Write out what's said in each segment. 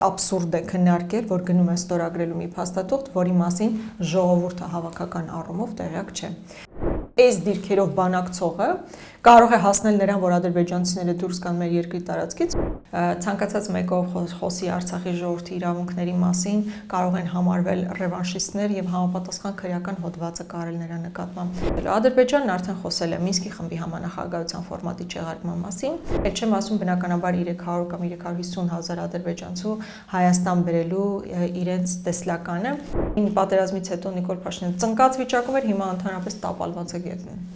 Absurd է քննարկել, որ գնում է ստորագրելու մի փաստաթուղթ, որի մասին ժողովուրդը հավաքական առումով տեղյակ չէ։ Այս դիրքերով բանակցողը կարող է հասնել նրան, որ ադրբեջանցիները դուրս գան մեր երկրի տարածքից, ցանկացած մեկով խոսի Արցախի ժողովրդի իրավունքների մասին, կարող են համարվել ռևանշիստներ եւ համապատասխան քրեական հոդվածը կարել նրա նկատմամբ։ Ադրբեջանն արդեն խոսել է Մինսկի խմբի համանախագահության ֆորմատի չեղարկման մասին, էլ չեմ ասում բնականաբար 300 կամ 350 հազար ադրբեջանցու Հայաստան բերելու իրենց տեսլականը։ Պատերազմից հետո Նիկոլ Փաշինյանը ծնկած վիճակում էր, հիմա ընդհանրապես տապալված է գետնին։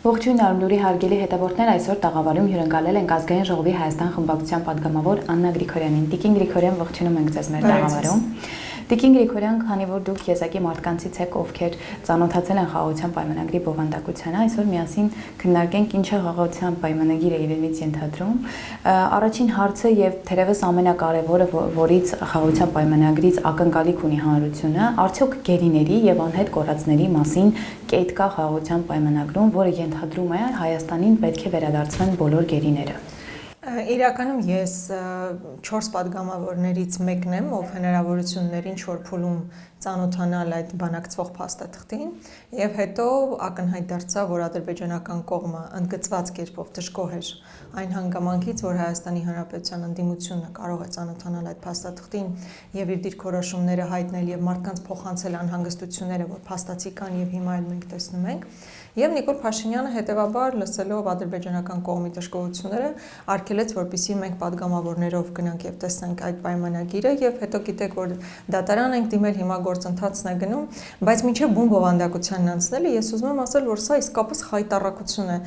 Ողջույն Արմնուրի հարգելի հետևորդներ, այսօր տաղավարում հյուրընկալել ենք Ազգային ժողովի Հայաստան խմբակցության падգամավոր Աննա Գրիգորյանին։ Տիկին Գրիգորյան, ողջունում ենք ձեզ մեր տաղավարում։ Տիկին Գրիգորյան, քանի որ դուք եզակի մարդկանցից եք, ովքեր ծանոթացել են խաղաղության պայմանագրի բովանդակությանը, այսօր միասին քննարկենք ինչ է խաղաղության պայմանագիրը իրենից ենթադրում։ Առաջին հարցը եւ թերևս ամենակարևորը, որից խաղաղության պայմանագրից ակնկալիք ունի հանրությունը, արդյոք գերիների եւ անհետ կորածների մասին կետ կա խաղաղության պայմանագրում, որը ենթադրում է Հայաստանին պետք է վերադարձվեն բոլոր գերիները։ Իրականում ես 4 падգամավորներից մեկն եմ, ով հնարավորություններ ինչ-որ փուլում ծանոթանալ այդ բանակցվող փաստաթղթին եւ հետո ակնհայտ դարձավ, որ ադրբեջանական կողմը ընդգծված կերպով դժգոհ էր այն հանգամանքից, որ Հայաստանի Հանրապետության ընդդիմությունը կարող է ծանոթանալ այդ փաստաթղթին եւ իր դիրքորոշումները հայտնել եւ մարդկանց փոխանցել անհանգստությունները, որ փաստացի կան եւ հիմա էլ մենք տեսնում ենք։ Եվ Նիկոլ Փաշինյանը հետևաբար լսելով ադրբեջանական կողմի դժգոհությունները արգելեց, որպեսզի մենք падգամավորներով գնանք եւ տեսնենք այդ պայմանագիրը եւ հետո գիտեք, որ դատարան ենք դիմել, հիմա գործընթացն է գնում, բայց մինչեւ բուն բովանդակությանն անցնելը ես ուզում եմ ասել, որ սա իսկապես խայտառակություն է,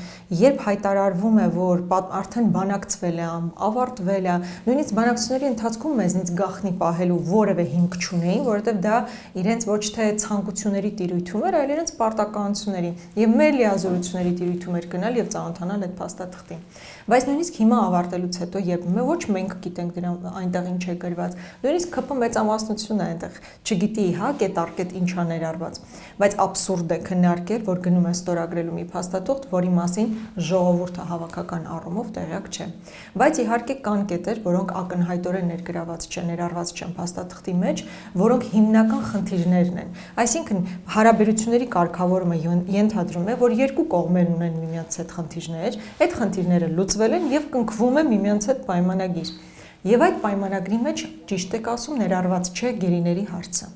երբ հայտարարվում է, որ արդեն բանակցվել է, ավարտվել է, նույնիսկ բանակցությունների ընթացքում մեզնից գաղտնի պահելու որևէ հիմք չունեին, որովհետեւ դա իրենց ոչ թե ցանկությունների տիրույթում էր, այլ իրենց պարտականությունների եւ մեր լիազորությունների տիրույթում էր գնալ եւ ծանոթանալ այդ փաստաթղթին։ Բայց նույնիսկ հիմա ավարտելուց հետո, երբ ոչ մենք գիտենք դրան այնտեղ ինչ է գրված, նույնիսկ ԿՊ մեծամասնությունն է այնտեղ չգիտի, հա, կետարկետ ինչ է ներառված, բայց абսուրդ է քննարկել, որ գնում է ստորագրելու մի փաստաթուղթ, որի մասին ժողովուրդը հավաքական առումով տեղյակ չէ։ Բայց իհարկե կան կետեր, որոնք ակնհայտորեն ներգրաված չեն, ներառված չեն փաստաթղթի մեջ, որոնք հիմնական խնդիրներն են։ Այսինքն հարաբերությունների կարգավորումը ենթադրում է, որ երկու կողմերն ունեն միմյանց հետ խնդիրներ, այդ խնդիրները լուծվել են եւ կնքվում է միմյանց հետ պայմանագիր։ Եվ այդ պայմանագրի մեջ ճիշտ եք ասում ներառված չէ գերիների հարցը։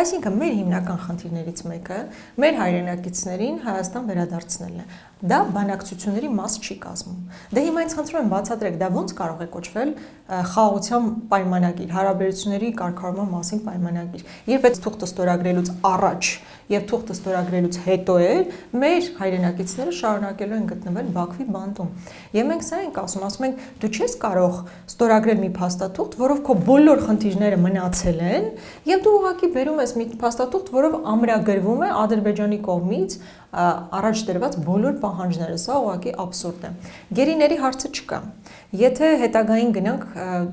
Այսինքն մեր հիմնական խնդիրներից մեկը մեր հայրենակիցներին Հայաստան վերադարձնելն է։ Դա բանակցությունների մաս չի կազմում։ Դե հիմա ինձ խնդրում եմ բացատրեք, դա ոնց կարող է կոչվել խաղաղության պայմանագիր, հարաբերությունների կարգավորման մասին պայմանագիր։ Երբ այդ թուղթը ստորագրելուց առաջ եւ թուղթը ստորագրելուց հետո էլ մեր հայրենակիցները շարունակելու են գտնվել Բաքվի բանտում։ Եվ մենք սա ենք ասում ենք, դու չես կարող ստորագրել մի փաստաթուղթ, որով քո բոլոր խնդիրները մնացել են, եւ դու ուղղակի բերում ես մի փաստաթուղթ, որով ամրագրվում է Ադրբեջանի կողմից առաջ դրված բոլոր պահանջները, սա ուղղակի абսուրդ է։ Գերիների հարցը չկա։ Եթե հետագային գնանք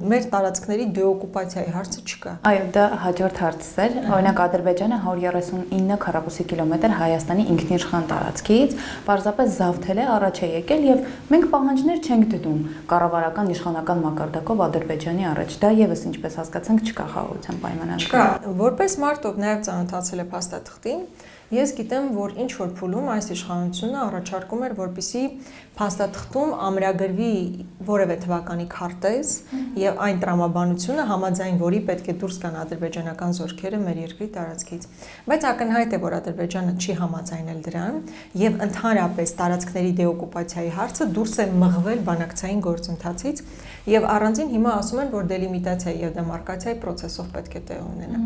մեր տարածքների դեօկուպացիայի հարցը չկա։ Այո, դա հաջորդ հարցս էր։ Օրինակ Ադրբեջանը 139 քառակուսի կիլոմետր Հայաստանի ինքնիշխան տարածքից պարզապես զավթել է, առաջ է եկել եւ մենք պահանջներ չենք դնում կառավարական իշխանական մակարդակով Ադրբեջանի առաջ։ Դա եւս ինչպես հասկացանք չկա խաղաղության պայմանագրում։ Չկա, որպես մարդ, ով նաեւ ծանոթացել է փաստաթղթին, ես գիտեմ, որ ինչ որ փուլում այս իշխանությունը առաջարկում էր, որպեսզի փաստաթղթում ամրագրվի որևէ թվականի քարտեզ եւ այն տրամաբանությունը, համաձայն որի պետք է դուրս գան ադրբեջանական զորքերը մեր երկրի տարածքից։ Բայց ակնհայտ է, որ Ադրբեջանը չի համաձայնել դրան եւ ընդհանրապես տարածքների դեօկուպացիայի հարցը դուրս է մղվել բանակցային գործընթացից եւ առանձին հիմա ասում են, որ դելիմիտացիա եւ դեմարկացիայի process-ով պետք է տեղ ունենա։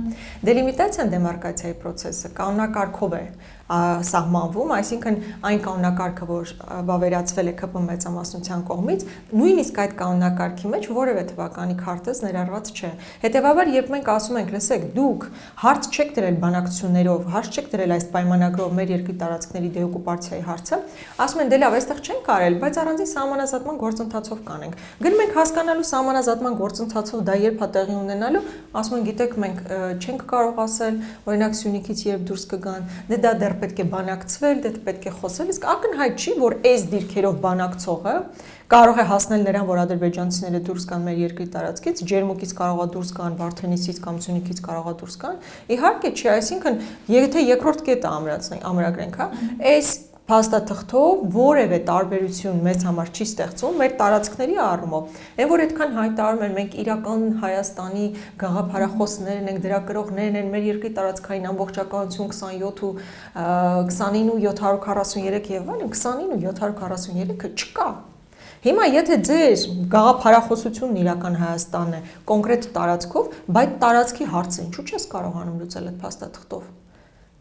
Դելիմիտացիան դեմարկացիայի process-ը կանոնակարգով է սահմանվում, այսինքն այն կանոնակարգը, որ վավերացվել է ԿՊ մեծամասնության կողմից, նույնիսկ այդ կանոնակարգի մեջ որևէ թվականի քարտեզ ներառված չէ։ Հետևաբար, երբ մենք ասում ենք, լսեք, դուք հարց չեք դրել բանակցություններով, հարց չեք դրել այս պայմանագրով մեր երկրի տարածքների դեօկուպացիայի հարցը, ասում են, դե լավ, այստեղ չենք կարել, բայց առանձին սահմանազատման գործընթացով կանենք։ Գնում ենք հասկանալու սահմանազատման գործընթացով դա երբ է տեղի ունենալու, ասում են, գիտեք, մենք չենք կարող ասել, օրինակ Սյունիքից երբ դուրս կգան, դե դա դեռ պետք է բանակցվել, դե պետք է խոսել, իսկ ակնհայտ չի, որ այս դիրքերով բանակցողը կարող է հասնել նրան, որ ադրբեջանցիները դուրս գան մեր երկրի տարածքից, Ջերմուկից կարող է դուրս գան, Վարդենիսից կամ Սյունիքից կարող է դուրս գան։ Իհարկե չի, այսինքն եթե երկրորդ կետը ամրագրենք, հա, այս փաստաթղթով որևէ տարբերություն մեծ համար չի ստեղծում մեր տարածքների առումով։ Այն որ այդքան հայտարարում են մենք իրական Հայաստանի գաղափարախոսներն ենք, դրակրողներն են, մեր երկրի տարածքային ամբողջականություն 27 ու 29 ու 743 եւ այլն, 29 ու 743-ը չկա։ Հիմա եթե ձեր գաղափարախոսությունն իրական Հայաստանն է կոնկրետ տարածքով, բայց տարածքի հարցը ինչու՞ չես կարողանում լուծել այդ փաստաթղթով։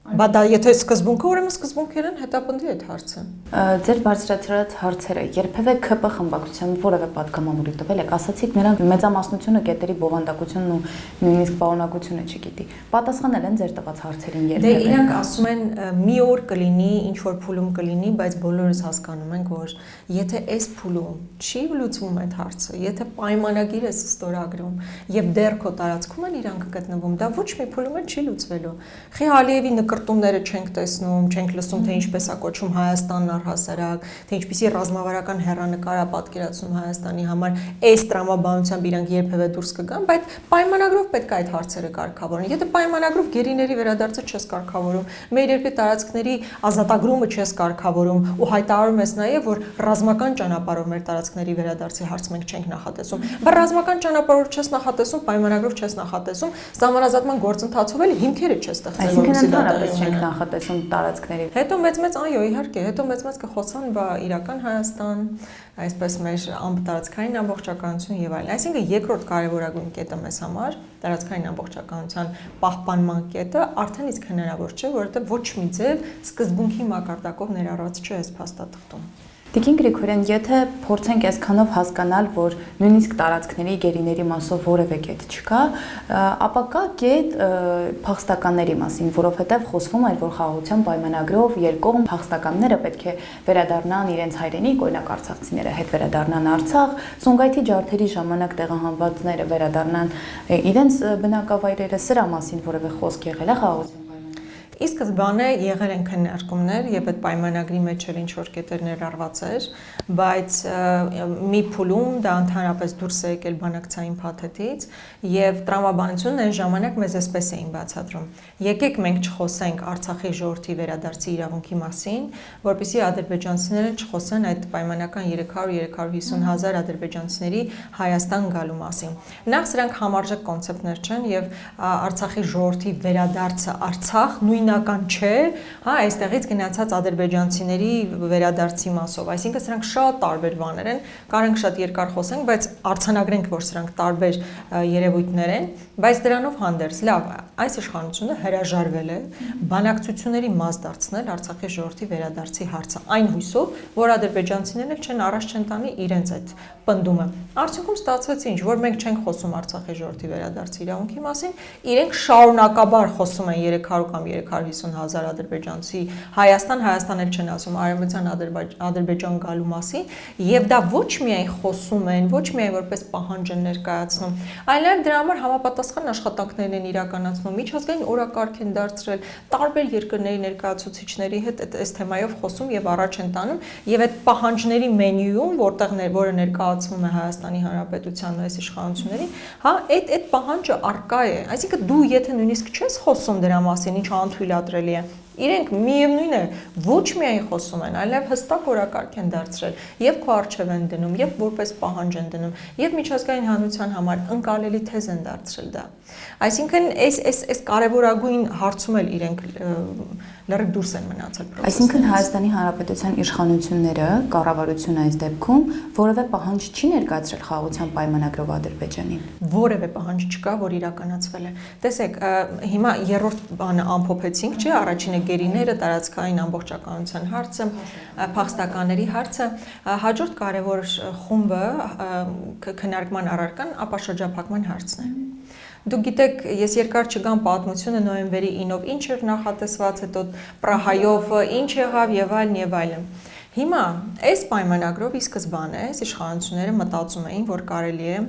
Բա դա եթե սկզբունքը, ուրեմն սկզբունքերն հետապնդի այդ հարցը։ Ձեր բարձրացրած հարցերը երբևէ ՔՊ խմբակցության որևէ պատգամավորի տվել եք, ասացիք նրանք մեծամասնությունը կետերի բովանդակությունն ու նույնիսկ պարունակությունը չգիտի։ Պատասխանել են ձեր տված հարցերին երբևէ։ Դե իրանք ասում են մի օր կլինի, ինչ որ փուլում կլինի, բայց բոլորս հասկանում ենք, որ եթե այս փուլում չի լուծվում այդ հարցը, եթե պայմանագիր է ստորագրում եւ դեռ քո տարածքում են իրանք գտնվում, դա ոչ մի փուլում չի լուծվելու։ Խի Ալիևի նկրտումները չենք տեսնում, չենք լսում, թե ինչպես է կոչվում Հայաստանն առհասարակ, թե ինչպիսի ռազմավարական հեռանկար է պատկերացնում Հայաստանի համար, այս տրամաբանությամբ իրանք երբևէ դուրս կգան, բայց պայմանագրով պետք է այդ հարցերը կարգավորեն։ Եթե պայմանագրով գերիների վերադարձը չես կարգավորում, մեր երկրի տարածքների ազատագրումը չես կարգավորում ու հայտարարում ես նաև, որ ռազմական ճանապարհով մեր տարածքների վերադարձի հարց մենք չենք նախատեսում։ Բայց ռազմական ճանապարհով չես նախատեսում, պայմանագրով չես նախատեսում, սահմանազատման գործընթացով էլ հիմքերը չես ստեղծել, որովհետեւ չենք նախատեսում տարածքների։ Հետո մեծ այո, իհարկե, հետո մեծ կխոսան, բա իրական Հայաստան, այսպես մեր տարածքային ամբողջականություն եւ այլն։ Այսինքն երկրորդ կարևորագույն կետը մեզ համար տարածքային ամբողջականության պահպանման կետը արդեն իսկ հնարավոր չէ, որովհետեւ ոչ մի ձև սկզբունքի մակարդակով ներառված չէ այս փաստաթղթում։ Տիկին Գրիգորյան, եթե փորձենք այսքանով հասկանալ, որ նույնիսկ տարածքների գերիների մասով որևէ կետ չկա, ապա կա կետ փախստականների մասին, որովհետև խոսվում էր, որ խաղաղության պայմանագրով երկկողմ փախստականները պետք է վերադառնան իրենց հայրենիք, օրինակ արցախցիները հետ վերադառնան Արցախ, Սումգայիթի ջարդերի ժամանակ տեղահանվածները վերադառնան իրենց բնակավայրերը, սրա մասին որևէ խոսք եղել է խաղաղության։ Ի սկզբանե եղել են քննարկումներ եւ այդ պայմանագրի մեջ էլ ինչ որ կետեր ներառված էր, բայց մի փուլում դա ընդհանրապես դուրս է եկել բանակցային փաթեթից եւ տրամաբանությունն այն ժամանակ մեզ այսպես էին բացատրում. եկեք մենք չխոսենք Արցախի ժողովրդի վերադարձի իրավունքի մասին, որպեսզի ադրբեջանցիները չխոսեն այդ պայմանական 300-350 հազար ադրբեջանցիների Հայաստան գալու մասին։ Նախ սրանք համարժեք կոնցեպտներ չեն եւ Արցախի ժողովրդի վերադարձը Արցախ նույնական չէ, հա, այստեղից գնացած ադրբեջանցիների վերադարձի մասով, այսինքն սրանք շատ տարբեր բաներ են, կարող շատ երկար խոսենք, բայց արձանագրենք, որ սրանք տարբեր երևույթներ են, բայց դրանով հանդերձ, լավ, այս իշխանությունը հրաժարվել է բանակցությունների մաս դարձնել Արցախի ժողովրդի վերադարձի հարցը, այն հույսով, որ ադրբեջանցիներն չեն առաջ չեն տանի իրենց այդ պնդումը։ Արդյունքում ստացվեց ինչ, որ մենք չենք խոսում Արցախի ժողովրդի վերադարձի իրավունքի մասին, իրենք շարունակաբար խոսում են 300 կամ 350 հազար ադրբեջանցի Հայաստան էլ չեն ասում արևմտյան Ադրբեջան գալու մասին, եւ դա ոչ միայն խոսում են, ոչ միայն որպես պահանջ են ներկայացնում, այլ նաեւ դրա համար համապատասխան աշխատանքներ են իրականացնում, միջազգային օրակարգ են դարձրել, տարբեր երկրների ներկայացուցիչների հետ այս թեմայով խոսում եւ առաջ են տանում, եւ այդ պահանջների մենյուում, որը ներկայացվում է Հայաստանի Հանրապետությանն այս իշխանություններին, հա, այդ պահանջը արկա է, այսինքն դու եթե նույնիսկ չես խոսում դրա մասին, ինչ անթույլատրելի է, իրենք միևնույն է ոչ միայն խոսում են, այլև հստակ օրակարգ են դարձրել եւ քո արժեվ են դնում եւ որպես պահանջ են դնում եւ միջազգային հանրության համար ընկալելի թեզ են դարձրել դա։ Այսինքն այս կարևորագույն հարցում էլ իրենք լրիվ դուրս են մնացել process-ից։ Այսինքն Հայաստանի Հանրապետության իշխանությունները, կառավարությունը այս դեպքում որևէ պահանջ չի ներկայացրել խաղաղության պայմանագրով Ադրբեջանին։ Որևէ պահանջ չկա, որ իրականացվել է։ Տեսեք, հիմա երրորդ բանը ամփոփեցինք, չէ՞, առաջինը գերիները, տարածքային ամբողջականության հարցը, փախստականների հարցը, հաջորդ կարևոր խումբը քննարկման առարկան ապաշրջափակման հարցն է։ Դուք գիտեք, ես երկար չգամ պատմությունը նոյեմբերի 9-ով ինչ էր նախատեսված, հետո Պրահայով ինչ եղավ եւ այլն եւ այլն։ Հիմա այս պայմանագրով ի սկզբանե իշխանությունները մտածում էին, որ կարելի է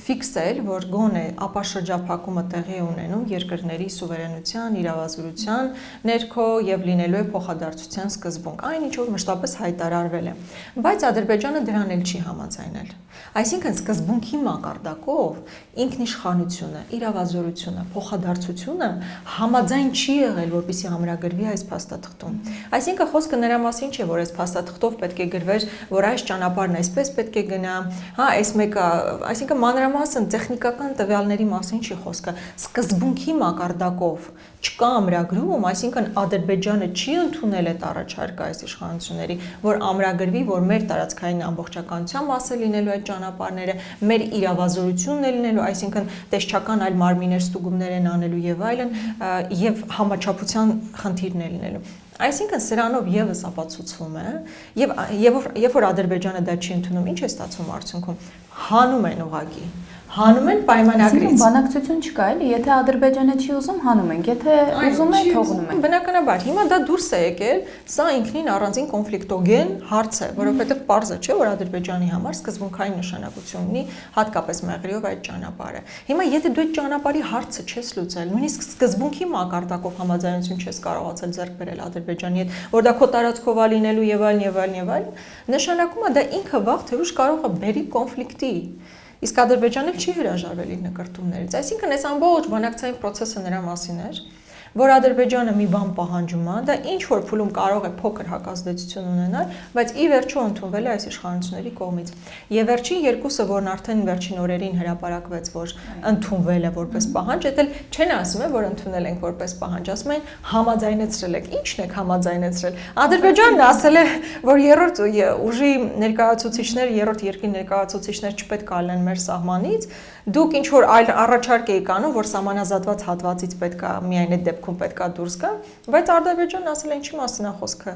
ֆիքսել, որ գոնե ապաշրջափակումը տեղի ունենում երկրների սուվերենության, իրավազորության ներքո եւ լինելու է փոխադարձության սկզբունք, այն ինչ որ մշտապես հայտարարվել է։ Բայց Ադրբեջանը դրան էլ չի համաձայնել։ Այսինքն սկզբունքի մակարդակով ինքնիշխանությունը, իրավազորությունը, փոխադարձությունը համաձայն չի եղել, որպեսզի ամրագրվի այս փաստաթղթում։ Այսինքն խոսքը նրա մասին չէ, որ այս փաստաթղթով պետք է գրվեր, որ այս ճանապարհն այսպես պետք է գնա, հա, այս մեկը, այսինքն մանրամասն տեխնիկական տվյալների մասին չի խոսքը, սկզբունքի մակարդակով չկա ամրագրում, այսինքն Ադրբեջանը չի ընդունել այդ առաջարկը այս իշխանությունների, որ ամրագրվի, որ մեր տարածքային ամբողջականության մասը լինելու այդ ճանապարհները, մեր իրավազորությունն է լինելու, այսինքն տեսչական այլ մարմիններ ստուգումներ են անելու եւ այլն, եւ համաչափության խնդիրն է լինելու։ Այսինքն սրանով եւս ապացուցվում է, երբ որ Ադրբեջանը դա չի ընդունում, ինչ է ստացվում արդյունքում, հանում են ուղղակի, հանում են պայմանագրից։ Բանակցություն չկա, էլի, եթե Ադրբեջանը չի ուզում, հանում ենք, եթե ուզում է, թողնում ենք։ Բնականաբար, հիմա դա դուրս է եկել, սա ինքնին առանձին կոնֆլիկտոգեն հարց է, որովհետև պարզ է, չէ, որ Ադրբեջանի համար սկզբունքային նշանակություն ունի, հատկապես մեղրիով այդ ճանապարհը։ Հիմա եթե դու այդ ճանապարհի հարցը չես լուծել, նույնիսկ սկզբունքի մակարդակով համաձայնություն չես կարողացել ձեռք բերել Ադրբեջանի հետ, որ դա քո տարածքով է լինելու եւ այլն, նշանակում է դա ինքը վաղ թե ուշ կարող է բերի կոնֆլիկտի։ Իսկ Ադրբեջանը չի հրաժարվել իր նկարտումներից։ Այսինքն այս ամբողջ բանակցային process-ը նրա մասին էր, որ Ադրբեջանը մի բան պահանջում է, դա ինչ որ փուլում կարող է փոքր հակազդեցություն ունենալ, բայց ի վերջո ընդունվել է այս իշխանությունների կողմից։ Եվ վերջին երկուսը, որն արդեն վերջին օրերին հրապարակվեց, որ ընդունվել է որպես պահանջ, դա չեն ասում է, որ ընդունել ենք որպես պահանջ, ասում են համաձայնեցրել եք։ Ի՞նչն եք համաձայնեցրել։ Ադրբեջանն ասել է, որ երրորդ ուժի ներկայացուցիչներ, երրորդ երկրի ներկայացուցիչներ չպետք է լինեն մեր սահմանից, դուք ինչ որ այլ առաջարկ եք անում, որ սահմանազատված հատվածից պետք է միայն այդ դեպքում պետք է դուրս գա, բայց Ադրբեջանն ասել է ինչի մասին է խոսքը։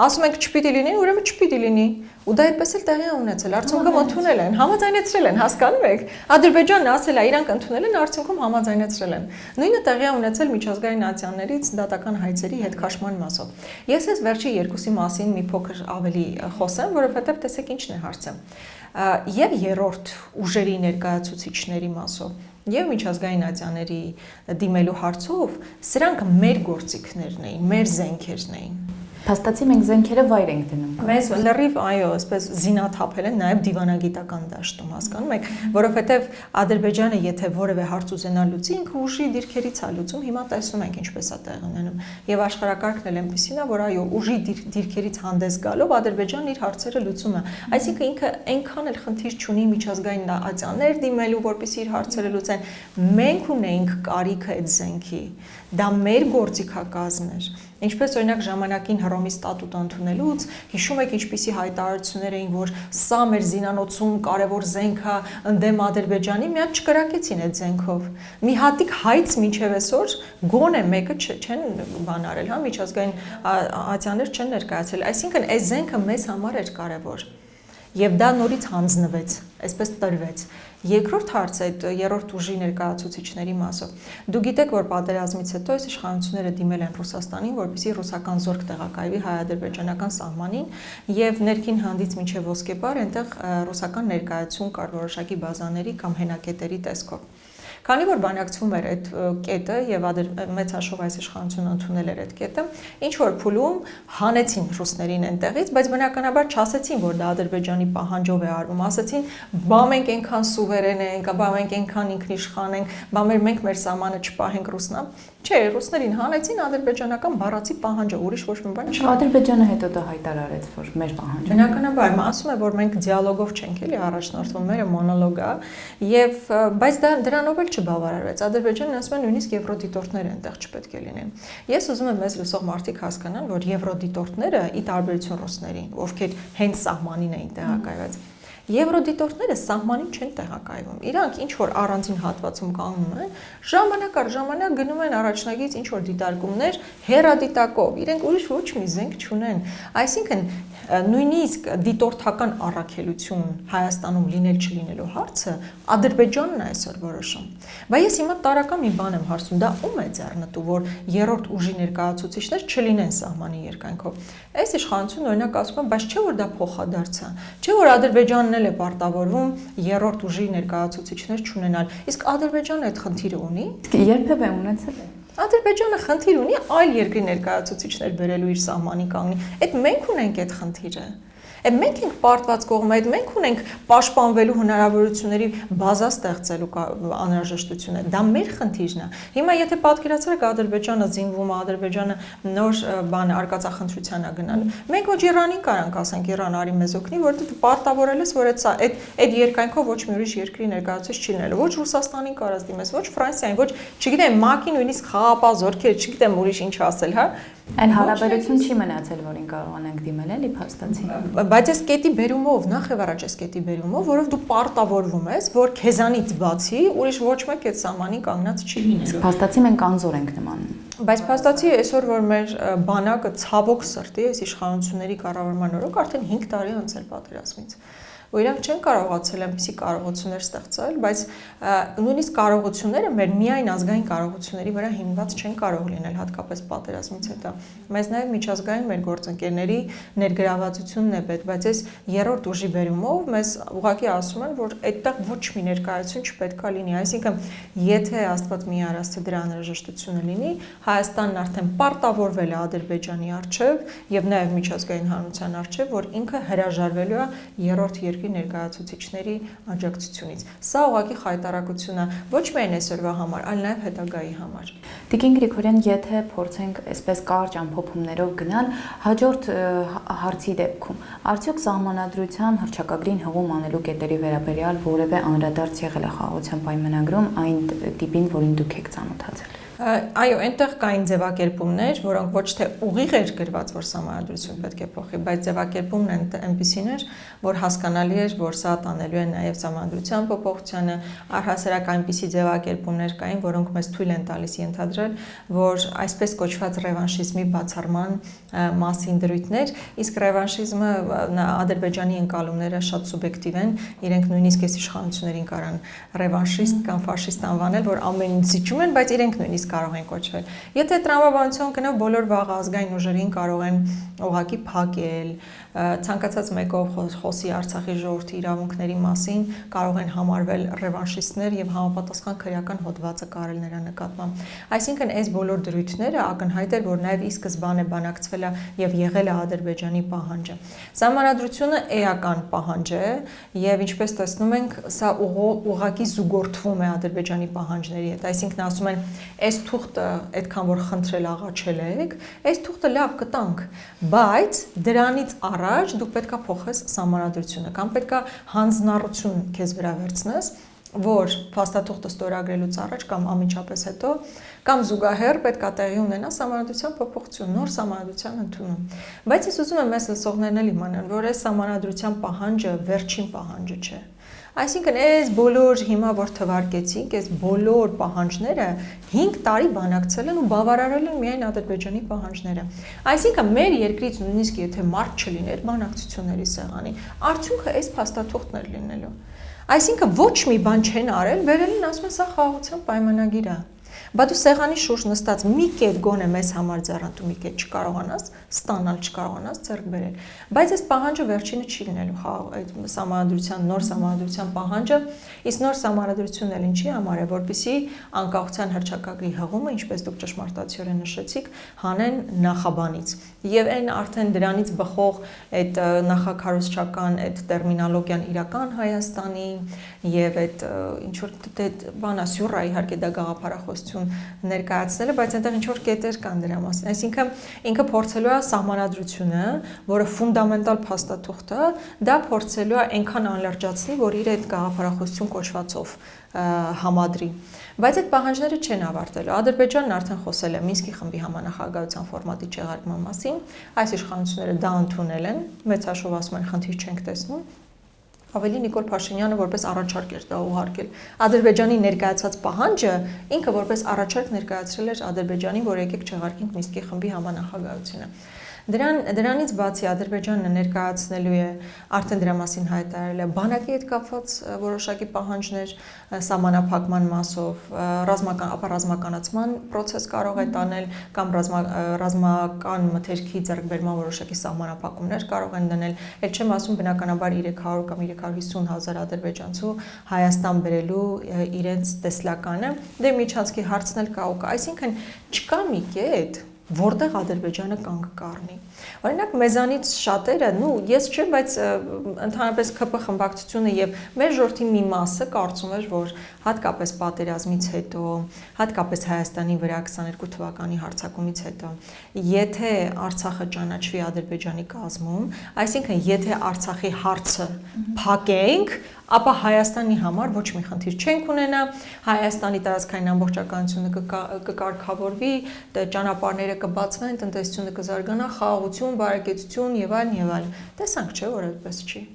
Ասում ենք չպիտի լինի, ուրեմն չպիտի լինի։ Ու դա այդպես էլ տեղի է ունեցել, արդյունքում ընդունել են, համաձայնեցրել են, հասկանում եք։ Ադրբեջանն ասել է, իրանք ընդունել են, արդյունքում համաձայնեցրել են։ Նույնը տեղի է ունեցել միջազգային նացիաներից դատական հայցերի հետ քաշման մասով։ Ես այս վերջի երկուսի մասին մի փոքր ավելի խոսեմ, որովհետև տեսեք ինչն է հարցը։ Եվ երրորդ ուժերի ներկայացուցիչների մասով եւ միջազգային նացիաների դիմելու հարցով սրանք մեր գործիքներն էին, մեր զենքերն էին։ Փաստացի մենք զենքերը վայր ենք դնում։ Մեզ լրիվ այո, այսպես զինաթափել են նաև դիվանագիտական դաշտում, հասկանում եք, որովհետև Ադրբեջանը եթե որևէ հարց ուզենա լուծի, ինքը ուժի դիրքերից է լուծում, հիմա տեսնում ենք ինչպես է տեղ ունենում։ Եվ աշխարհակարգն էլ այնպեսին է, որ այո, ուժի դիրքերից հանդես գալով Ադրբեջանն իր հարցերը լուծում է։ Այսինքն ինքը այնքան էլ խնդիր չունի միջազգային նացիաներ դիմելու, որպեսզի իր հարցերը լուծեն։ Մենք ունենք կարիքը այդ զենքի։ Դա մեր գործիքակազմն էր։ Ինչպես օրինակ ժամանակին Հռոմի ստատուտ ընդունելուց հիշում եք ինչպիսի հայտարարություններ էին, որ սա մեր զինանոցում կարևոր զենք է ընդդեմ Ադրբեջանի, մի հատ չկրակեցին այդ զենքով։ Մի հատիկ հայց մինչև այսօր գոնե մեկը չեն բան արել, հա, միջազգային ատյաններ չեն ներկայացրել։ Այսինքն այս զենքը մեզ համար էր կարևոր։ Եվ դա նորից հանձնվեց, այսպես տրվեց։ Երկրորդ հարցը այդ երրորդ ուժի ներկայացուցիչների մասով։ Դու գիտեք, որ պատերազմից հետո այս իշխանությունները դիմել են Ռուսաստանին, որպեսզի ռուսական զորք տեղակայվի հայ-ադրբեջանական սահմանին եւ ներքին հանդից մինչեւ Ոսկեբար այնտեղ ռուսական ներկայացում կար որոշակի բազաների կամ հենակետերի տեսքով։ Քանի որ բանակցվում էր այդ կետը եւ մեծ հաշվով այս իշխանությունը ընդունել էր այդ կետը, ինչ որ փուլում հանեցին ռուսներին այնտեղից, բայց բնականաբար չասեցին, որ դա Ադրբեջանի պահանջով է արվում, ասեցին, բա մենք այնքան սուվերեն ենք, բա մենք այնքան ինքնիշխան ենք, բա մենք մեր սահմանը չպահենք ռուսնա։ Չէ, ռուսներին հանեցին ադրբեջանական բառացի պահանջը, ուրիշ ոչ մի բան չկա։ Ադրբեջանը հետո դա հայտարարեց, որ մեր պահանջը։ Բնականաբար, ասում է, որ մենք դիալոգով չենք էլի առաջնորդվում, մերը մոնոլոգ է, եւ բայց դա դրանով էլ չբավարարվեց։ Ադրբեջանն ասում է նույնիսկ եվրոդիտորդներ այնտեղ չպետք է լինեն։ Ես ուզում եմ մեզ լսող մարդիկ հասկանան, որ եվրոդիտորդները ի տարբերություն ռուսներին, ովքեր հենց սահմանին էին տեղակայված, Եվրոդիտորդները սահմանին չեն տեղակայվում։ Իրանք ինչ որ առանձին հատվածում կանգնում են, ժամանակ առ ժամանակ գնում են առաջնագից ինչ որ դիտարկումներ հեռադիտակով։ Իրենք ուրիշ ոչ մի զենք չունեն։ Այսինքն նույնիսկ դիտորդական առաքելություն Հայաստանում լինել չլինելու հարցը Ադրբեջանն է այսօր որոշում։ Բայց ես հիմա տարական մի բան եմ հարցում, դա ում է ձեռնտու, որ երրորդ ուժի ներկայացուցիչներ չլինեն սահմանի երկայնքով։ Այս իշխանությունը օրինակ ասում է, բայց չէ որ դա փոխադարձ է։ Չէ որ Ադրբեջանն էլ է պարտավորվում երրորդ ուժի ներկայացուցիչներ չունենալ։ Իսկ Ադրբեջանը այդ խնդիրը ունի։ Երբևէ ունեցել է։ Ադրբեջանը խնդիր ունի այլ երկրի ներկայացուցիչներ բերելու իր սահմանի կանգնի։ Այդ մենք ունենք այդ խնդիրը։ Այդ մենք ենք պարտված կողմը, այդ մենք ունենք պաշտպանվելու հնարավորությունների բազա ստեղծելու անհրաժեշտությունը։ Դա մեր խնդիրն է։ Հիմա եթե պատկերացրեք Ադրբեջանը զինվում է, Ադրբեջանը նոր բան արկածախնդրության է գնալու։ Մենք ոչ Իրանին կարանք ասենք, Իրան արի մեզ օգնի, որովհետեւ դու պարտավորել ես, որ այդ երկայնքով ոչ մի ուրիշ երկրի ներկայացուցիչ չի լինելու։ Ոչ Ռուսաստանին կարաս դիմես, ոչ Ֆրանսիային, ոչ, չգիտեմ, ՄԱԿ-ին նույնիսկ խաղապահ զորքեր, չգիտեմ ուրիշ ինչ ասել, հա։ Այն հարաբերություն չի մնացել, որին կարողանանք դիմել, էլի փաստացի։ Բայց այս կետի բերումով, նախ եւ առաջ այս կետի բերումով, որով դու պարտավորվում ես, որ քեզանից բացի ուրիշ ոչ մեկ այդ սահմանին կանգնած չի լինելու։ Փաստացի մենք անզոր ենք նման։ Բայց փաստացի այսօր որ մեր բանակը ցավոք սրտի այս իշխանությունների կառավարման օրոք արդեն 5 տարի անցել պատերազմից։ Ու իրանք չեն կարողացել այնպիսի կարողություններ ստեղծել, բայց նույնիսկ կարողությունները մեր միայն ազգային կարողությունների վրա հիմնված չեն կարող լինել, հատկապես պատերազմից հետո։ Մեզ նաև միջազգային մեր գործընկերների ներգրավվածությունն է պետք, բայց այս երրորդ ուժի բերումով մեզ ուղղակի ասում են, որ այդտեղ ոչ մի ներկայություն չպետք է լինի, այսինքն եթե Աստված մի արած թե դրա անհրաժեշտությունը լինի, Հայաստանն արդեն պարտավորվել է Ադրբեջանի առջև եւ նաև միջազգային հանրության առջև, որ ինքը հրաժարվելու է երրորդ ներկայացուցիչների աջակցությունից։ Սա ուղղակի խայտարակություն է ոչ միայն այսօրվա համար, այլ նաև հետագայի համար։ Տիկին Գրիգորյան, եթե փորձենք այսպես կարճ ամփոփումներով գնալ, հաջորդ հարցի դեպքում, արդյոք սահմանադրության հռչակագրին հղում անելու կետերի վերաբերյալ որևէ անդրադարձ եղել է խաղաղության պայմանագրում այն տիպին, որին դուք եք ծանոթացել։ Այո, այնտեղ կային ձևակերպումներ, որոնք ոչ թե ուղիղ էր գրված, որ սահմանադրություն պետք է փոխի, բայց ձևակերպումն այնպիսին էր, որ հասկանալի էր, որ սա տանելու է նաև սահմանադրության փոփոխությանը, առհասարակ այնպիսի ձևակերպումներ կային, որոնք մեզ թույլ են տալիս ենթադրել, որ այսպես կոչված ռևանշիզմի բացառման մասին դրույթներ, իսկ ռևանշիզմը Ադրբեջանի ընկալումները շատ սուբյեկտիվ են, իրենք նույնիսկ այս իշխանություններին կարան ռևանշիստ կամ ֆաշիստ անվանել, որ ամեն ինչ զիջում են, բայց իրենք նույնիսկ կարող են կոչվել։ Եթե տրամաբանություն գնա բոլոր վաղ ազգային ուժերին կարող են ուղղակի փակել, ցանկացած մեկով խոսի Արցախի ժողովրդի իրավունքների մասին, կարող են համարվել ռևանշիստներ եւ համապատասխան քրեական հոդվածը կարել նրա նկատմամբ։ Այսինքն այս բոլոր դրույթները ակնհայտ էր, որ նաեւ ի սկզբանե բանակցվել է եւ եղել է Ադրբեջանի պահանջը։ Սահմանադրությունը էական պահանջ է եւ ինչպես տեսնում ենք, սա ուղղակի զուգորդվում է Ադրբեջանի պահանջների հետ, այսինքն ասում են այս թուղթը այդքան որ խնդրել աղաչել եք, այս թուղթը լավ կտանք, բայց դրանից առաջ դու պետքա փոխես սահմանադրությունը կամ պետքա հանձնառություն քեզ վրա վերցնես, որ փաստաթուղթը ստորագրելուց առաջ կամ անմիջապես հետո կամ զուգահեռ պետքա տեղի ունենա սահմանադրության փոփոխություն, նոր սահմանադրության ընդունում։ Բայց ես ուզում եմ մեզ լսողներն էլ իմանան, որ այս սահմանադրության պահանջը վերջին պահանջը չէ։ Այսինքն այս բոլոր հիմա որ թվարկեցինք, այս բոլոր պահանջները 5 տարի բանակցել են ու բավարարել են միայն Ադրբեջանի պահանջները։ Այսինքն մեր երկրից նույնիսկ եթե մարդ չլիներ բանակցությունների սեղանի, արդյունքը այս փաստաթուղթն էր լինելու։ Այսինքն ոչ մի բան չեն արել, վերել են ասում են սա խաղաղության պայմանագիր է։ Բա դու սեղանի շուրջ նստած մի կետ գոնե մեզ համար ձեռնտու մի կետ չկարողանաս ստանալ, չկարողանաս ձեռք բերել։ Բայց այս պահանջը վերջինը չի լինելու այդ սահմանադրության, նոր սահմանադրության պահանջը, իսկ նոր սահմանադրությունն էլ ինչի համար է, որպեսզի անկախության հռչակագրի հղումը, ինչպես դուք ճշմարտացիորեն նշեցիք, հանեն նախաբանից։ Եվ այն արդեն դրանից բխող այդ նախաքարոզչական այդ տերմինոլոգիան իրական Հայաստանի եւ այդ ինչ որ բանա սյուռա իհարկե դա գաղափարախոսություն ներկայացնել է, բայց այնտեղ ինչ որ կետեր կան դրա մասին։ Այսինքն ինքը փորձելու է սահմանադրությունը, որը ֆունդամենտալ փաստաթուղթ է, դա փորձելու է այնքան անլրջացնի, որ իր այդ գաղափարախոսություն կոչվածով համադրի։ Բայց այդ պահանջները չեն ավարտելու։ Ադրբեջանն արդեն խոսել է Մինսկի խմբի համանախագահության ֆորմատի չեղարկման մասին, այս իշխանությունները դա ընդունել են, մեծ հաշվով ասում են խնդիր չենք տեսնում։ Ավելի Նիկոլ Փաշինյանը որպես առաջարկ էր դա ուղարկել։ Ադրբեջանի ներկայացած պահանջը ինքը որպես առաջարկ ներկայացրել էր Ադրբեջանին, որ եկեք չեղարկենք Մինսկի խմբի համանախագահությունը։ Դրանից բացի Ադրբեջանը ներկայացնելու է, արդեն դրա մասին հայտարարել է, բանակի հետ կապված որոշակի պահանջներ սահմանափակման մասով, ռազմականացման process կարող է տանել կամ ռազմական մթերքի ձեռքբերման որոշակի սահմանափակումներ կարող են դնել, էլ չեմ ասում բնականաբար 300 կամ 350 հազար ադրբեջանցու Հայաստան բերելու իրենց տեսլականը, դե միջանցքի հարցն էլ կա ու կա, այսինքն չկա մի կետ, որտեղ Ադրբեջանը կանգ կառնի։ Օրինակ մեզանից շատերը, ես չեմ, բայց ընդհանրապես ԿՊ խմբակցությունը եւ մեր ժողովրդի մի մասը կարծում էր, որ հատկապես պատերազմից հետո, հատկապես Հայաստանի վրա 22 թվականի հարձակումից հետո, եթե Արցախը ճանաչվի Ադրբեջանի կազմում, այսինքն եթե Արցախի հարցը փակենք, ապա Հայաստանի համար ոչ մի խնդիր չենք ունենա, Հայաստանի տարածքային ամբողջականությունը կկարգավորվի, ճանապարհները կբացվեն, տնտեսությունը կզարգանա, խաղաղություն, բարեկեցություն եւ այլն։ Տեսանք, չէ, որ այդպես չի։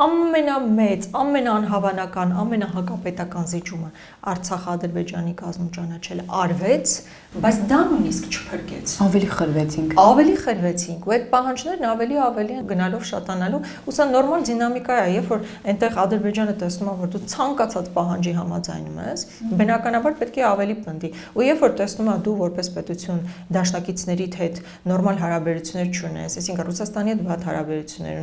Ամենամեծ, ամենաանհավանական, ամենահակապետական զիջումը Արցախ-Ադրբեջանի կազմում ճանաչելը արվեց, բայց դա նույնիսկ չփրկեց։ Ավելի խրվեցինք։ Ավելի խրվեցինք, ու այդ պահանջներն ավելի գնալով շատանալու, ու սա նորմալ դինամիկա է, երբ որ այնտեղ Ադրբեջանը տեսնում է, որ դու ցանկացած պահանջի համաձայնում ես, բնականաբար պետք է ավելի պնդի։ Ու երբ որ տեսնում ես դու որպես պետություն դաշնակիցներիդ հետ նորմալ հարաբերություններ չունես, այսինքն Ռուսաստանի հետ վատ հարաբերություններ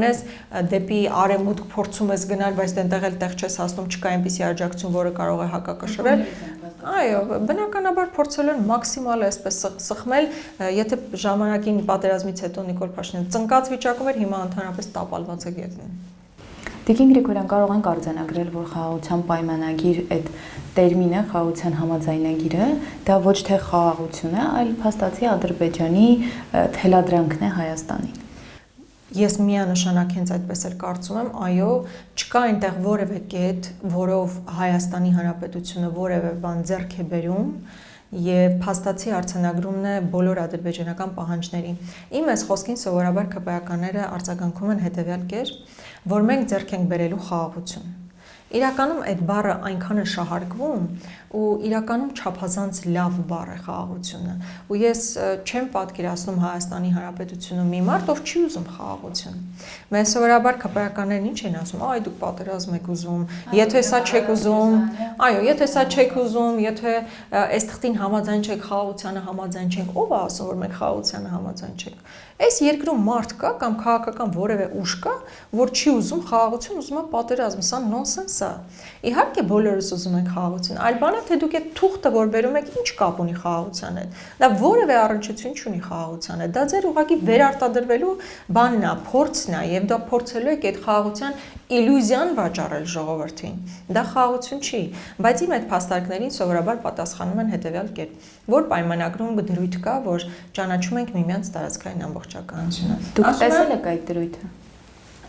ունես դեպի արևմուտք փորձում ես գնալ, բայց այնտեղ էլ տեղ չես հասնում, չկա այնպիսի աջակցություն, որը կարող է հակակշռել։ Այո, բնականաբար փորձել են մաքսիմալ այսպես սխմել, եթե ժամանակին պատերազմից հետո Նիկոլ Փաշինյանը ծնկած վիճակում էր, հիմա ընդհանրապես տապալված է գետնին։ Տիկին Գրիգորյան, կարող ենք արձանագրել, որ խաղաղության պայմանագիր այդ տերմինը, խաղաղության համաձայնագիրը, դա ոչ թե խաղաղություն է, այլ փաստացի Ադրբեջանի թելադրանքն է Հայաստանին։ Ես միանշանակ հենց այդպես էլ կարծում եմ, այո, չկա այնտեղ որևէ կետ, որով Հայաստանի Հանրապետությունը որևէ բան ձեռք է բերում եւ փաստացի արձանագրումն է բոլոր ադրբեջանական պահանջներին։ Իմ այս խոսքին սովորաբար ԿՊ-ականները արձագանքում են հետեւյալ կերպ, որ մենք ձեռք ենք բերելու խաղաղություն։ Իրականում այդ բառը այնքան է շահարկվում ու իրականում չափազանց լավ բառ է խաղաղությունը ու ես չեմ պատկերացնում Հայաստանի Հանրապետությունում մի մարդ, ով չի ուզում խաղաղություն։ Մենք սովորաբար ԿՊ-ականներն ինչ են ասում, այ դուք պատերազմ եք ուզում, եթե սա չեք ուզում, այո, եթե սա չեք ուզում, եթե այս թղթին համաձայն չեք, խաղաղությանը համաձայն չենք, ով է ասում, որ մենք խաղաղությանը համաձայն չենք։ Այս երկրում մարդ կա կամ քաղաքական որևէ ուժ կա, որ չի ուզում խաղաղություն, ուզում է պատերազմ, սա նոնսենս է։ Իհարկե բոլորս ուզում ենք խաղաղություն, այլ բանը թե դուք այդ թուղթը որ բերում եք, ինչ կապ ունի խաղաղության հետ։ Դա որևէ առնչություն չունի խաղաղության հետ։ Դա ձեր ուղղակի վերարտադրվելու բանն է, փորձն է, եւ դա փորձելու եք այդ խաղաղության իլյուզիան վաճառել ժողովրդին։ Դա խաղաղություն չի, բայց իմ այդ փաստարկներին սովորաբար պատասխանում են հետեւյալ կերպ, որ պայմանագրում դրույթ կա, որ ճանաչում ենք միմյանց տարածքային ամբողջականությունը։ Դուք տեսել եք այդ դրույթը։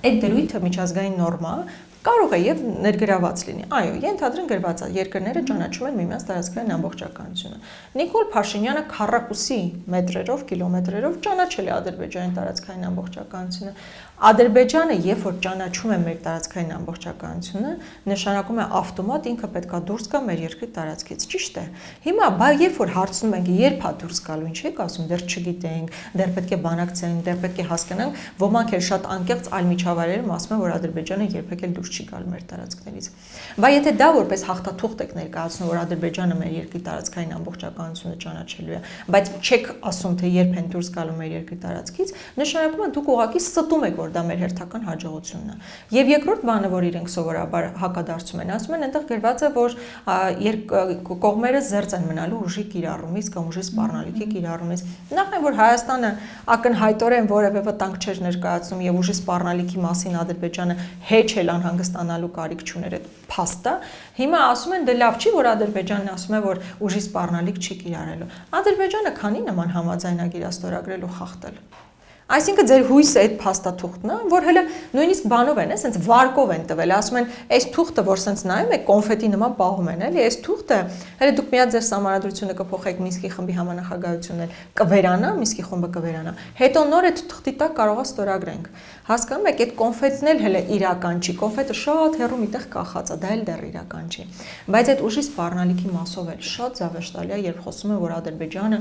Այդ դրույթը միջազգային նորմա կարող է եւ ներգրաված լինի։ Այո, ենթադրեն գրված է, երկրները ճանաչում են միմյանց տարածքային ամբողջականությունը։ Նիկոլ Փաշինյանը քառակուսի մետրերով, կիլոմետրերով ճանաչել է Ադրբեջանի տարածքային ամբողջականությունը։ Ադրբեջանը, երբ որ ճանաչում է մեր տարածքային ամբողջականությունը, նշանակում է ավտոմատ ինքը պետքա դուրս գա մեր երկրի տարածքից, ճիշտ է։ Հիմա, երբ որ հարցնում ենք, երբ է դուրս գալու, ինչ եք ասում, դեռ չգիտենք, դեռ պետք է բանակցենք, դեռ պետք է հասկանանք, ոմանք էլ շատ անկեղծ այլ միջավայրերում ասում են, որ Ադրբեջանը երբեք էլ դուրս չի գալ մեր տարածքներից։ Բայց եթե դա որպես հաղթաթուղթ եք ներկայացնում, որ Ադրբեջանը մեր երկրի տարածքային ամբողջականությունը ճանաչելու է, բայց չեք ասում, թե երբ են դուրս գալու մեր երկրի տարածքից, նշանակում է դուք ուղղակի ստում եք, որ դա մեր հերթական հաջողությունն է։ Եվ երկրորդ բանը, որ իրենք սովորաբար հակադարձում են, ասում են, այնտեղ գրված է, որ կողմերը զերծ են մնալու ուժի կիրառումից կամ ուժի սպառնալիքի կիրառումից։ Նախ այն, որ Հայաստանը ակնհայտորեն որևէ վտանգ չէր ներկայացնում եւ ուժի սպառնալիքի մասին Ադրբեջանը հեչ էլ անհանգստանալու կարիք չուներ այդ փաստը։ Հիմա ասում են, դե լավ չի, որ Ադրբեջանն ասում է, որ ուժի սպառնալիք չի կիրառելու։ Ադրբեջանը քանի նման համաձայնագիր է ստորագրել ու խախտել։ Այսինքն ձեր հույսը այդ փաստաթուղթն է, որ հələ նույնիսկ բանով են, ասենց վարկով են տվել, ասում են, այս թուղթը, որ ասենց նայում եք, կոնֆետի նման պահում են, էլի, այս թուղթը, հələ դուք միած ձեր սահմանադրությունը կփոխեք Մինսկի խմբի համանախագահությունն էլ կվերանա, Մինսկի խումբը կվերանա։ Հետո նոր այդ թուղթի տակ կարողա ստորագրենք։ Հասկանում եք, այդ կոնֆետն էլ հələ իրական չի, կոնֆետը շատ հեռու միտեղ կախած է, դա էլ դեռ իրական չի։ Բայց այդ ուժի սպառնալիքի մասով էլ շատ զավեշտալի է, երբ խոսում են, որ Ադրբեջանը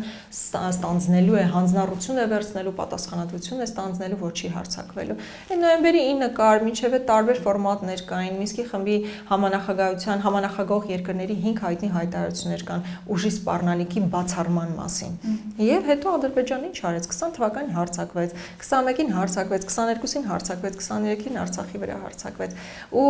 ստանձնելու է հանձնառություն է վերցնելու, պատասխանատվություն է ստանձնելու, որ չի հարձակվելու։ Նոյեմբերի 9-ը կար, մինչև այդ տարբեր ֆորմատներ կային, Մինսկի խմբի համանախագահության, համանախագահող երկրների 5 հայտնի հայտարարություններ կան ուժի սպառնալիքի բացառման մասին։ Եվ հետո Ադրբեջանը ինչ արեց, 20 թվականին հարձակվեց, 21-ին հարձակվեց, 22-ին հարձակվեց, 23-ին Արցախի վրա հարձակվեց ու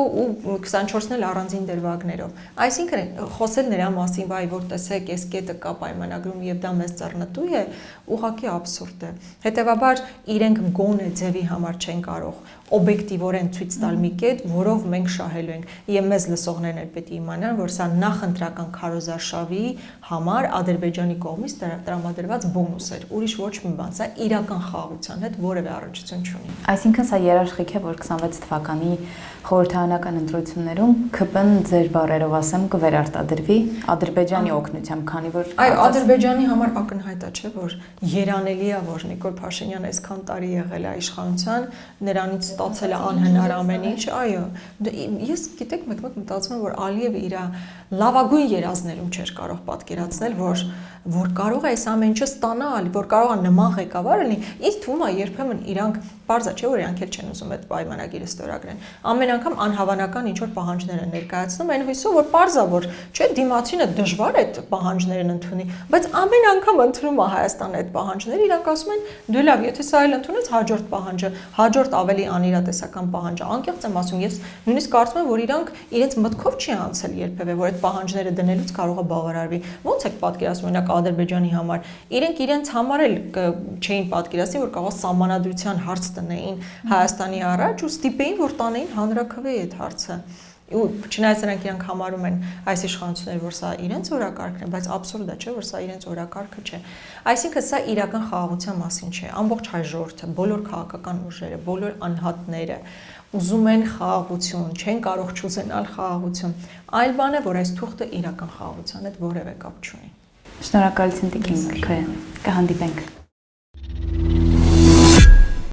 24-ն էլ առանձին դրվագներով։ Այսինքն խոսել նրա մասին, վայ, որ տեսեք, այս կետը կա պայմանագրում եւ դա մեզ ծառնտու է, ուղղակի աբսուրդ է։ Հետևաբար իրենք գոնե ձևի համար չեն կարող օբյեկտիվորեն ցույց տալ մի կետ, որով մենք շահելու ենք։ Եվ մեզ լսողներն էլ պետք է իմանան, որ սա նախընտրական քարոզարշավի համար Ադրբեջանի կողմից տրամադրված բոնուս էր, ուրիշ ոչ մի բան, սա իրական խաղաղության հետ որևէ առնչություն չունի։ Այսինքն սա երաշխիք է, որ 26 թվականի խորհրդարանական ընտրություններում ԿՊ-ն ձեր բառերով ասեմ կվերարտադրվի Ադրբեջանի օգնությամբ, քանի որ այո, Ադրբեջանի համար ակնհայտ է, չէ՞, որ երանելի է, որ Նիկոլ Փաշինյանը այսքան տարի եղել է իշխանության, նրանից ստացել է անհնար ամեն ինչ, այո։ Ես գիտեք, մեկ-մեկ մտածում եմ, որ Ալիևը իր լավագույն երազներում չէր կարող պատկերացնել, որ կարող է այս ամեն ինչը ստանալ, որ կարող է նման ղեկավար լինի։ Ինձ թվում է երբեմն իրանք բարձա չէ, որ իրանք էլ չեն ուզում այդ պայմանագիրը ստորագրեն։ Ամեն անգամ անհավանական ինչ որ պահանջներ են ներկայացնում, այն հույսով, որ բարձա որ չէ, դիմացինը դժվար է այդ պահանջներն ընդունի, բայց ամեն անգամ ընդունում է Հայաստանը այդ պահանջները, իրանք ասում են՝ դե լավ, եթե սա էլ ընդունեց հաջորդ պահանջը, հաջորդ ավելի անիրատեսական պահանջը, անկեղծ եմ ասում, ես նույնիսկ կարծում եմ, որ իրանք իրենց մտքով չի անցել երբևէ, որ այդ պահանջները դնելուց կարող է բավարարվի։ Ոնց է պատկերացնում օրինակ Ադրբեջանի համար։ Իրենք իրենց համար էլ չէին պատկերացնի, որ կարող սահմանադրության հարց տնեին Հայաստանի առաջ ու ստիպեին, որ տանեին հանրաքվեի այդ հարցը։ Ու չնայած նրանք իրանք համարում են այս իշխանությունները, որ սա իրենց օրակարգն է, բայց աբսուրդ է, չէ, որ սա իրենց օրակարգը չէ։ Այսինքն սա իրական խաղաղության մասին չէ։ Ամբողջ հայ ժողովուրդը, բոլոր քաղաքական ուժերը, բոլոր անհատները ուզում են խաղաղություն, չեն կարող չուզենալ խաղաղություն։ Այլ բան է, որ այս թուղթը իրական խաղաղության հետ որևէ կապ չունի։ Շնորհակալություն Տիկին Գրիգորյան։ Կհանդիպենք։